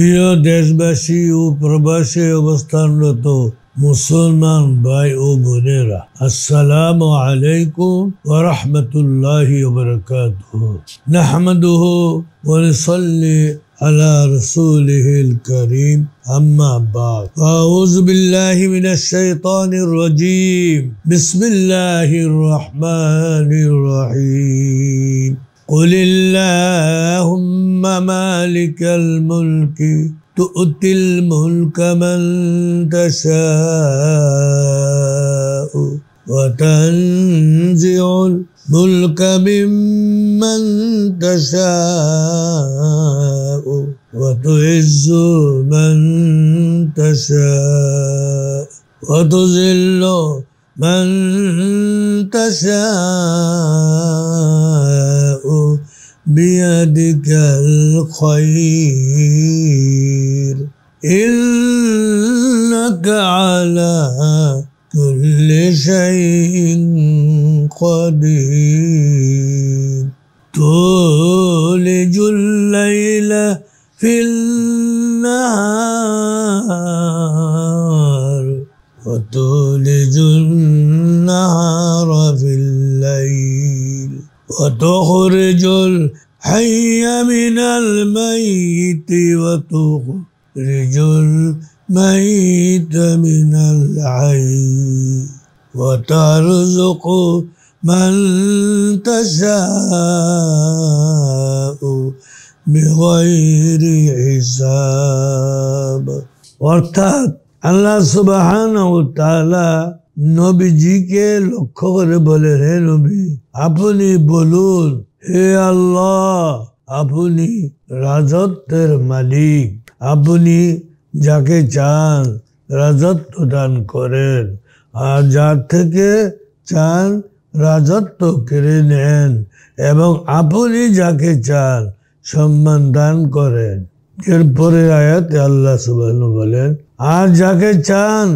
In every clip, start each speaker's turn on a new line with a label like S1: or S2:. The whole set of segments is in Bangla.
S1: প্রিয় দেশবাসী ও প্রবাসে অবস্থানরত মুসলমান ভাই ও বোনেরা, আসসালামু আলাইকুম ওয়া রাহমাতুল্লাহি ওয়া বারাকাতুহু। নাহমাদুহু ওয়া নুসাল্লি আলা রাসূলিহিল কারীম, আম্মা বা'দ। আউযু বিল্লাহি মিনাশ শাইতানির রাজীম। বিসমিল্লাহির রাহমানির রাহিম। قل اللهم مالك الملك تؤتي الملك من تشاء وتنزع الملك ممن تشاء وتعز من تشاء وتذل من تشاء بيدك الخير إنك على كل شيء قدير تولج الليل في النهار وتولج النهار في الليل وتخرج الحي من الميت وتخرج الميت من الحي وترزق من تشاء بغير حساب। অর্থাৎ আল্লাহ সুবহানাহু ওয়া তাআলা নবীজিকে লক্ষ্য করে বলেন, হে নবী, আপনি বলুন, হে আল্লাহ, আপনি রাজত্বের মালিক, আপনি যাকে চান রাজত্ব দান করেন আর যার থেকে চান রাজত্ব কেড়ে নেন, এবং আপনি যাকে চান সম্মান দান করেন। এরপরে আয়াতে আল্লাহ সুবহানাহু বলেন, আর যাকে চান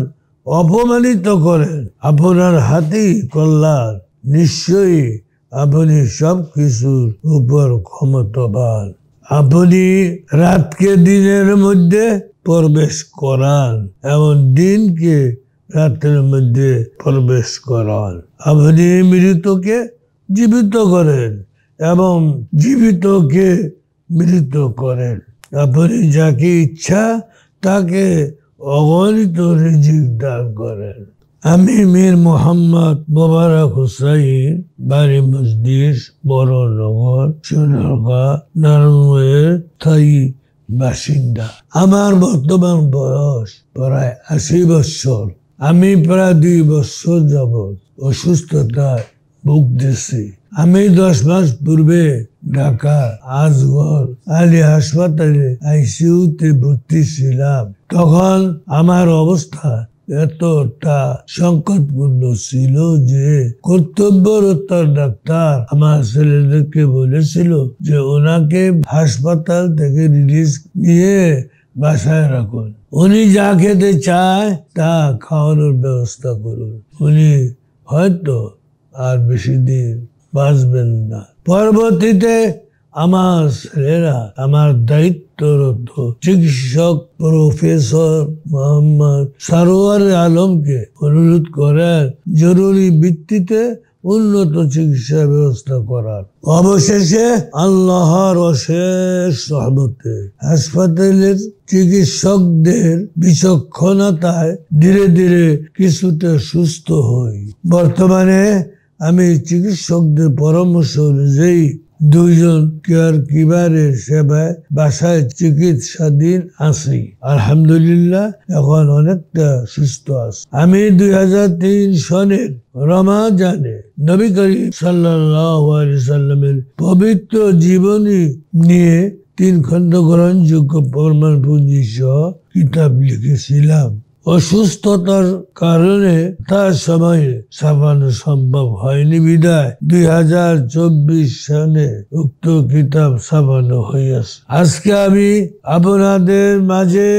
S1: অপমানিত করেন। আপনার হাতেই কল্যাণ, নিশ্চয়ই আপনি সব কিছুর উপর ক্ষমতাবান। আপনি রাতকে দিনের মধ্যে প্রবেশ করান এবং দিনকে রাতের মধ্যে প্রবেশ করান। আপনি মৃতকে জীবিত করেন এবং জীবিতকে মৃত করেন। আপনি যাকে ইচ্ছা তাকে অগণিত রিজিক দান করেন। আমি মীর মোহাম্মদ মোবারক হুসাইন, বাড়ি মসজিদ, বড়নগর, সোনারগাঁ, নারায়ণগঞ্জের স্থায়ী বাসিন্দা। আমার বর্তমান বয়স প্রায় ৮০ বছর। আমি প্রায় ২ বছর যাবৎ অসুস্থতায় ভুগতেছি। আমি ১০ মাস পূর্বে ঢাকা আজগর আলী হাসপাতালে আইসিইউতে ভর্তি ছিলাম। তখন আমার অবস্থা এতটা সংকটপূর্ণ ছিল যে কর্তব্যরত ডাক্তার আমার ছেলেদেরকে বলেছিল যে ওনাকে হাসপাতাল থেকে রিলিজ নিয়ে বাসায় রাখুন, উনি যা খেতে চায় তা খাওয়ানোর ব্যবস্থা করুন, উনি হয়তো আর বেশি দিন বাঁচবেন না। পরবর্তীতে আমার ছেলেরা আমার দায়িত্বরত চিকিৎসক প্রফেসর মোহাম্মদ সরওয়ার আলমকে অনুরোধ করেন জরুরি ভিত্তিতে উন্নত চিকিৎসা ব্যবস্থা করার। অবশেষে আল্লাহর অশেষ রহমতে হাসপাতালের চিকিৎসকদের বিচক্ষণতায় ধীরে ধীরে কিছুটা সুস্থ হই। বর্তমানে আমি চিকিৎসকদের পরামর্শ অনুযায়ী ২ জন কেয়ার গিভারের সেবায় বাসায় চিকিৎসাধীন আছি। আলহামদুলিল্লাহ, এখন অনেকটা সুস্থ আছি। আমি ২০০৩ সনের রমাজানে নবী করিম সাল্লাল্লাহু আলাইহি সাল্লামের পবিত্র জীবনী নিয়ে ৩ খণ্ড গ্রহণযোগ্য প্রমাণপুঞ্জি সহ কিতাব লিখেছিলাম। অসুস্থতার কারণে তার সময়ে ছাপানো সম্ভব হয়নি বিধায় ২০২৪ সালে উক্ত কিতাব ছাপানো হইয়াছে। আজকে আমি আপনাদের মাঝে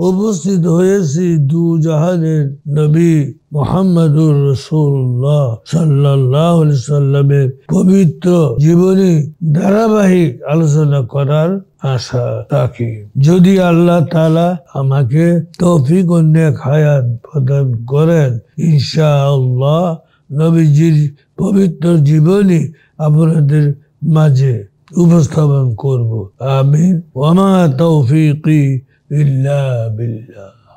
S1: উপস্থিত হয়েছি দু জাহানের নবী মুহাম্মদুর রাসূলুল্লাহ সাল্লাল্লাহু আলাইহি সাল্লামের পবিত্র জীবনী ধারাবাহিক আলোচনা করার আশা রাখি। যদি আল্লাহ তাআলা আমাকে তৌফিক ও নেক হায়াত প্রদান করেন, ইনশাআল্লাহ নবীজির পবিত্র জীবনী আপনাদের মাঝে উপস্থাপন করব। আমিন। ওয়া মা তৌফিকি ইল্লা বিল্লাহ।